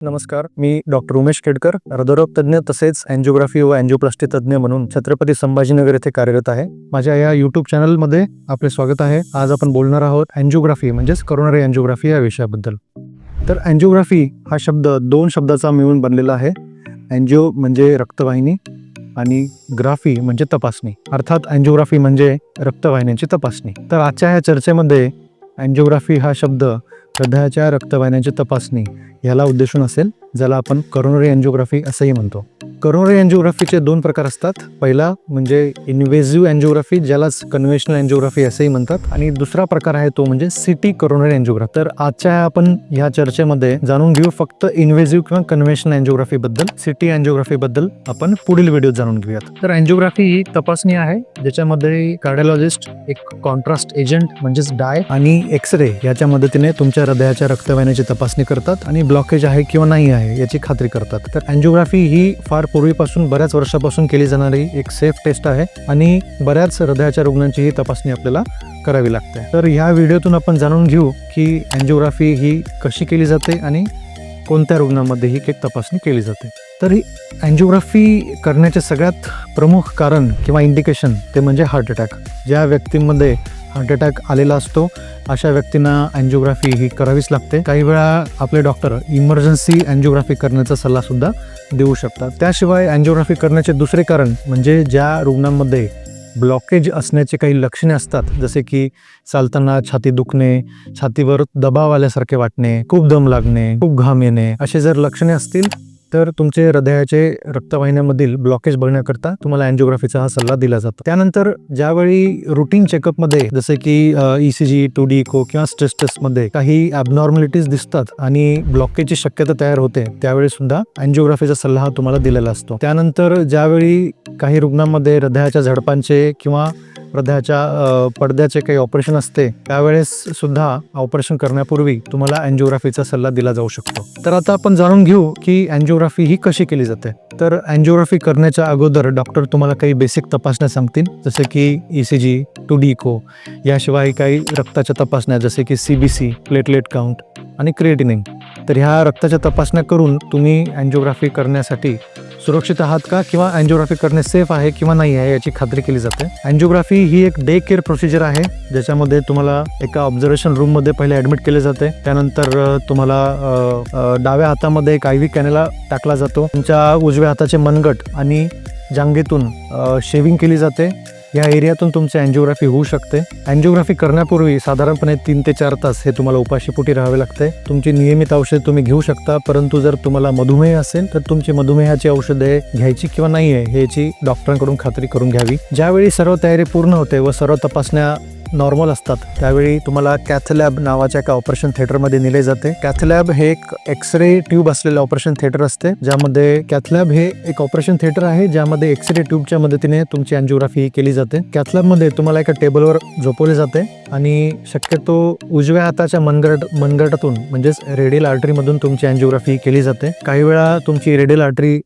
नमस्कार, मी डॉक्टर उमेश खेडकर, हृदयरोग तज्ज्ञ तसेच अँजिओग्राफी व अँजिओप्लास्टी तज्ज्ञ म्हणून छत्रपती संभाजीनगर येथे कार्यरत आहे. माझ्या या यूट्यूब चॅनलमध्ये आपले स्वागत आहे. आज आपण बोलणार आहोत अँजिओग्राफी म्हणजेच करोनरी अँजिओग्राफी या विषयाबद्दल. तर अँजिओग्राफी हा शब्द दोन शब्दाचा मिळून बनलेला आहे. अँजिओ म्हणजे रक्तवाहिनी आणि ग्राफी म्हणजे तपासणी, अर्थात अँजिओग्राफी म्हणजे रक्तवाहिन्यांची तपासणी. तर आजच्या या चर्चेमध्ये अँजिओग्राफी हा शब्द हृदयाच्या रक्तवाहिन्यांची तपासणी याला उद्देशून असेल, ज्याला आपण करोनरी अँजिओग्राफी असंही म्हणतो. करोनरी अँजिओग्राफीचे दोन प्रकार असतात. पहिला म्हणजे इन्व्हेसिव्ह अँजिओग्राफी, ज्यालाच कन्व्हेन्शनल अँजिओग्राफी असंही म्हणतात, आणि दुसरा प्रकार आहे तो म्हणजे सिटी करोनरी अँजिओग्राफी. तर आजच्या आपण ह्या चर्चेमध्ये जाणून घेऊ फक्त इन्व्हेसिव्ह किंवा कन्व्हेन्शनल अँजिओग्राफी बद्दल. सिटी अँजिओग्राफी बद्दल आपण पुढील व्हिडिओ जाणून घेऊयात. तर अँजिओग्राफी ही तपासणी आहे ज्याच्यामध्ये कार्डिओलॉजिस्ट एक कॉन्ट्रास्ट एजंट म्हणजेच डाय आणि एक्सरे याच्या मदतीने तुमच्या हृदयाच्या रक्तवाहिन्याची तपासणी करतात आणि ब्लॉकेज आहे किंवा नाही आहे याची खात्री करतात. तर अँजिओग्राफी ही फार पूर्वीपासून बऱ्याच वर्षापासून केली जाणारी एक सेफ टेस्ट आहे आणि बऱ्याच हृदयाच्या रुग्णांची ही तपासणी आपल्याला करावी लागते. तर ह्या व्हिडिओतून आपण जाणून घेऊ की अँजिओग्राफी ही कशी केली जाते आणि कोणत्या रुग्णांमध्ये ही तपासणी केली जाते. तर ही अँजिओग्राफी करण्याचे सगळ्यात प्रमुख कारण किंवा इंडिकेशन ते म्हणजे हार्ट अटॅक. ज्या व्यक्तींमध्ये हार्ट अटॅक आलेला असतो अशा व्यक्तींना अँजिओग्राफी ही करावीच लागते. काही वेळा आपले डॉक्टर इमर्जन्सी अँजिओग्राफी करण्याचा सल्ला सुद्धा देऊ शकतात. त्याशिवाय अँजिओग्राफी करण्याचे दुसरे कारण म्हणजे ज्या रुग्णांमध्ये ब्लॉकेज असण्याचे काही लक्षणे असतात, जसे की चालताना छाती दुखणे, छातीवर दबाव आल्यासारखे वाटणे, खूप दम लागणे, खूप घाम येणे, असे जर लक्षणे असतील तर तुमचे हृदयाचे रक्तवाहिन्यामधील ब्लॉकेज बघण्याकरता तुम्हाला अँजिओग्राफीचा हा सल्ला दिला जातो. त्यानंतर ज्यावेळी रुटीन चेकअपमध्ये जसे की ECG, 2D इको किंवा स्ट्रेस टेस्टमध्ये काही ॲबनॉर्मॅलिटीज दिसतात आणि ब्लॉकेजची शक्यता तयार होते, त्यावेळी सुद्धा अँजिओग्राफीचा सल्ला हा तुम्हाला दिलेला असतो. त्यानंतर ज्यावेळी काही रुग्णांमध्ये हृदयाच्या झडपांचे किंवा हृदयाच्या पडद्याचे काही ऑपरेशन असते, त्यावेळेस सुद्धा ऑपरेशन करण्यापूर्वी तुम्हाला अँजिओग्राफीचा सल्ला दिला जाऊ शकतो. तर आता आपण जाणून घेऊ की अँजिओग्राफी ही कशी केली जाते. तर अँजिओग्राफी करण्याच्या अगोदर डॉक्टर तुम्हाला काही बेसिक तपासण्या सांगतील, जसे की ECG, 2D इको, याशिवाय काही रक्ताच्या तपासण्या जसे की CBC, प्लेटलेट काउंट आणि क्रिएटिनिन. तर ह्या रक्ताच्या तपासण्या करून तुम्ही अँजिओग्राफी करण्यासाठी सुरक्षित आहात का किंवा अँजिओग्राफी करणे सेफ आहे किंवा नाही आहे याची खात्री केली जाते. अँजिओग्राफी ही एक डे केअर प्रोसिजर आहे ज्याच्यामध्ये तुम्हाला एका ऑब्झर्वेशन रूममध्ये पहिले ॲडमिट केले जाते. त्यानंतर तुम्हाला डाव्या हातामध्ये एक IV कॅनेला टाकला जातो. तुमच्या उजव्या हाताचे मनगट आणि जांघेतून शेविंग केली जाते. या एरियातून तुमची अँजिओग्राफी होऊ शकते. अँजिओग्राफी करण्यापूर्वी साधारणपणे 3 ते 4 तास हे तुम्हाला उपाशीपोटी राहावे लागते. तुमची नियमित औषधे तुम्ही घेऊ शकता, परंतु जर तुम्हाला मधुमेह असेल तर तुमची मधुमेहाची औषधे घ्यायची किंवा नाही आहे याची डॉक्टरांकडून खात्री करून घ्यावी. ज्यावेळी सर्व तयारी पूर्ण होते व सर्व तपासण्या नॉर्मल असतात, त्यावेळी तुम्हाला कॅथलॅब नावाच्या एका ऑपरेशन थिएटरमध्ये नेले जाते. कॅथलॅब हे एक एक्सरे ट्यूब असलेले ऑपरेशन थिएटर असते, ज्यामध्ये कॅथलॅब हे एक ऑपरेशन थिएटर आहे ज्यामध्ये एक्सरे ट्यूबच्या मदतीने तुमची अँजिओग्राफी केली जाते. कॅथलॅबमध्ये तुम्हाला एका टेबलवर झोपवले जाते आणि शक्यतो उजव्या हाताच्या मनगटातून म्हणजेच रेडियल आर्टरीमधून तुमची अँजिओग्राफी केली जाते. काही वेळा तुमची रेडियल आर्टरी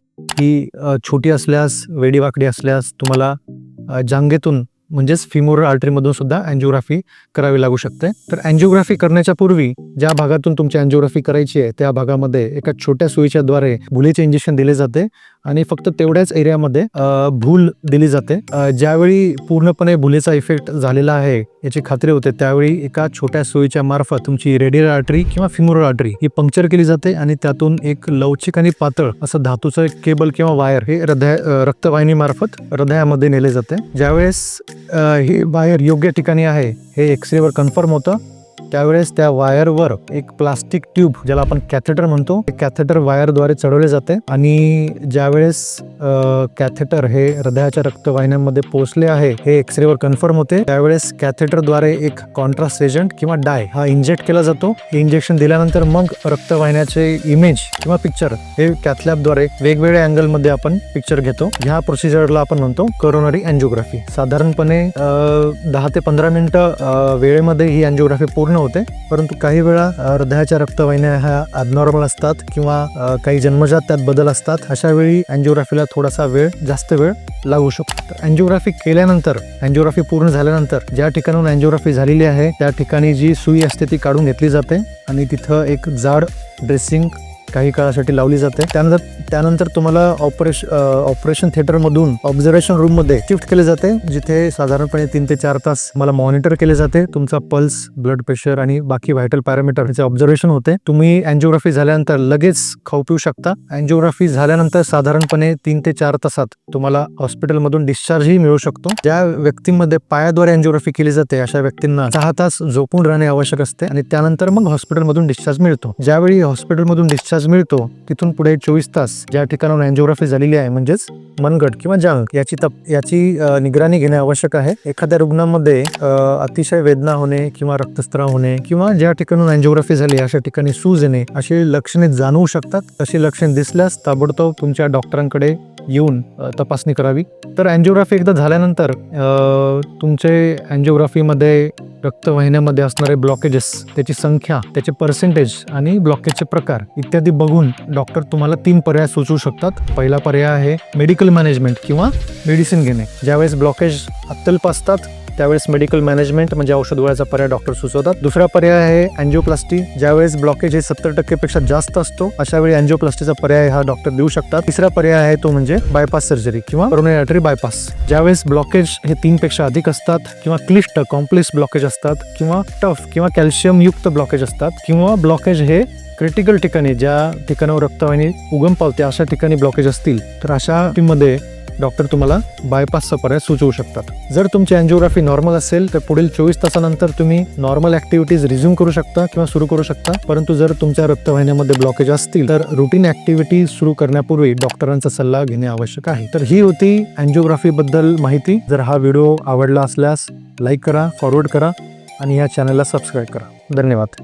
ही छोटी असल्यास, वेडीवाकडी असल्यास तुम्हाला जांघेतून म्हणजेच फिमोरल आर्टरीमधून सुद्धा अँजिओग्राफी करावी लागू शकते. तर अँजिओग्राफी करण्याच्या पूर्वी ज्या भागातून तुमची अँजिओग्राफी करायची आहे त्या भागामध्ये एका छोट्या सुईच्या द्वारे भुलीचे इंजेक्शन दिले जाते आणि फक्त तेवढ्याच एरियामध्ये भूल दिली जाते. ज्यावेळी पूर्णपणे भुलीचा इफेक्ट झालेला आहे याची खात्री होते, त्यावेळी एका छोट्या सुईच्या मार्फत तुमची रेडियल आर्टरी किंवा फिमोरल आर्टरी ही पंक्चर केली जाते आणि त्यातून एक लवचिक आणि पातळ असं धातूचं केबल किंवा वायर हे रक्तवाहिनी मार्फत हृदयामध्ये नेले जाते. ज्यावेळेस हे वायर योग्य ठिकाणी आहे हे एक्सरेवर कन्फर्म होतं, त्यावेळेस त्या वायरवर एक प्लास्टिक ट्यूब ज्याला आपण कॅथेटर म्हणतो, कॅथेटर वायरद्वारे चढवले जाते आणि ज्यावेळेस कॅथेटर हे हृदयाच्या रक्तवाहिन्यांमध्ये पोहोचले आहे हे एक्सरेवर कन्फर्म होते, त्यावेळेस कॅथेटरद्वारे एक कॉन्ट्रास्ट एजंट किंवा डाय हा इंजेक्ट केला जातो. हे इंजेक्शन दिल्यानंतर मग रक्तवाहिन्याचे इमेज किंवा पिक्चर हे कॅथलॅबद्वारे वेगवेगळ्या अँगलमध्ये आपण पिक्चर घेतो. ह्या प्रोसिजरला आपण म्हणतो करोनरी अँजिओग्राफी. साधारणपणे 10 ते 15 मिनिटं वेळेमध्ये ही अँजिओग्राफी पूर्ण होते, परंतु काही वेळा हृदयाच्या रक्तवाहिन्या ह्या ॲबनॉर्मल असतात किंवा काही जन्मजात त्यात बदल असतात. अशा वेळी अँजिओग्राफीला थोडासा जास्त वेळ लागू शकतो. अँजिओग्राफी केल्यानंतर, अँजिओग्राफी पूर्ण झाल्यानंतर ज्या ठिकाणून अँजिओग्राफी झालेली आहे त्या ठिकाणी जी सुई असते ती काढून घेतली जाते आणि तिथं एक जाड ड्रेसिंग काही काळासाठी लावली जाते. त्यानंतर तुम्हाला ऑपरेशन थिएटर मधून ऑब्झर्वेशन रूम मध्ये शिफ्ट केले जाते, जिथे साधारणपणे 3 ते 4 तास मला मॉनिटर केले जाते. तुमचा पल्स, ब्लड प्रेशर आणि बाकी व्हायटल पॅरामीटरचे ऑब्झर्वेशन होते. तुम्ही अँजिओग्राफी झाल्यानंतर लगेच खाऊ पिऊ शकता. अँजिओग्राफी झाल्यानंतर साधारणपणे 3 ते 4 तासात तुम्हाला हॉस्पिटलमधून डिस्चार्जही मिळू शकतो. ज्या व्यक्तींमध्ये पायाद्वारे अँजिओग्राफी केली जाते अशा व्यक्तींना 6 तास झोपून राहणे आवश्यक असते आणि त्यानंतर मग हॉस्पिटलमधून डिस्चार्ज मिळतो. ज्यावेळी हॉस्पिटलमधून डिस्चार्ज मिळतो तिथून पुढे 24 तास ज्या ठिकाणाहून अँजिओग्राफी झालेली आहे म्हणजेच मनगट किंवा जांघ याची निगराणी घेणे आवश्यक आहे. एखाद्या रुग्णामध्ये अतिशय वेदना होणे किंवा रक्तस्राव होणे किंवा ज्या ठिकाणून अँजिओग्राफी झाली अशा ठिकाणी सूज येणे अशी लक्षणे जाणवू शकतात. अशी लक्षणे दिसल्यास ताबडतोब तुमच्या डॉक्टरांकडे येऊन तपासणी करावी. तर अँजिओग्राफी एकदा झाल्यानंतर तुमचे अँजिओग्राफीमध्ये रक्तवाहिन्यामध्ये असणारे ब्लॉकेजेस, त्याची संख्या, त्याचे पर्सेंटेज आणि ब्लॉकेजचे प्रकार इत्यादी बघून डॉक्टर तुम्हाला 3 पर्याय सुचवू शकतात. पहिला पर्याय आहे मेडिकल मॅनेजमेंट किंवा मेडिसिन घेणे. ज्यावेळेस ब्लॉकेज अत्यल्प असतात त्यावेळेस मेडिकल मॅनेजमेंट म्हणजे औषध गोळ्याचा पर्याय डॉक्टर सुचवतात. दुसरा पर्याय आहे अँजिओप्लास्टी. ज्यावेळेस ब्लॉकेज हे 70% पेक्षा जास्त असतो अशा वेळी अँजिओप्लास्टीचा पर्याय हा डॉक्टर देऊ शकतात. तिसरा पर्याय आहे तो म्हणजे बायपास सर्जरी किंवा कोरोनरी आर्टरी बायपास. ज्यावेळेस ब्लॉकेज हे 3 पेक्षा अधिक असतात किंवा क्लिष्ट कॉम्प्लेक्स ब्लॉकेज असतात किंवा टफ किंवा कॅल्शियम युक्त ब्लॉकेज असतात किंवा ब्लॉकेज हे क्रिटिकल ठिकाणी, ज्या ठिकाणावर रक्तवाहिनी उगम पावते अशा ठिकाणी ब्लॉकेज असतील तर अशा मध्ये डॉक्टर तुम्हाला बायपासचा पर्याय सुचवू शकतात. जर तुमची अँजिओग्राफी नॉर्मल असेल तर पुढील 24 तासानंतर तुम्ही नॉर्मल ऍक्टिव्हिटीज रिझ्यूम करू शकता किंवा सुरू करू शकता. परंतु जर तुमच्या रक्तवाहिन्यामध्ये ब्लॉकेज असतील तर रुटीन ऍक्टिव्हिटी सुरू करण्यापूर्वी डॉक्टरांचा सल्ला घेणे आवश्यक आहे. तर ही होती अँजिओग्राफी बद्दल माहिती. जर हा व्हिडिओ आवडला असल्यास लाईक करा, फॉरवर्ड करा आणि या चॅनलला सबस्क्राईब करा. धन्यवाद.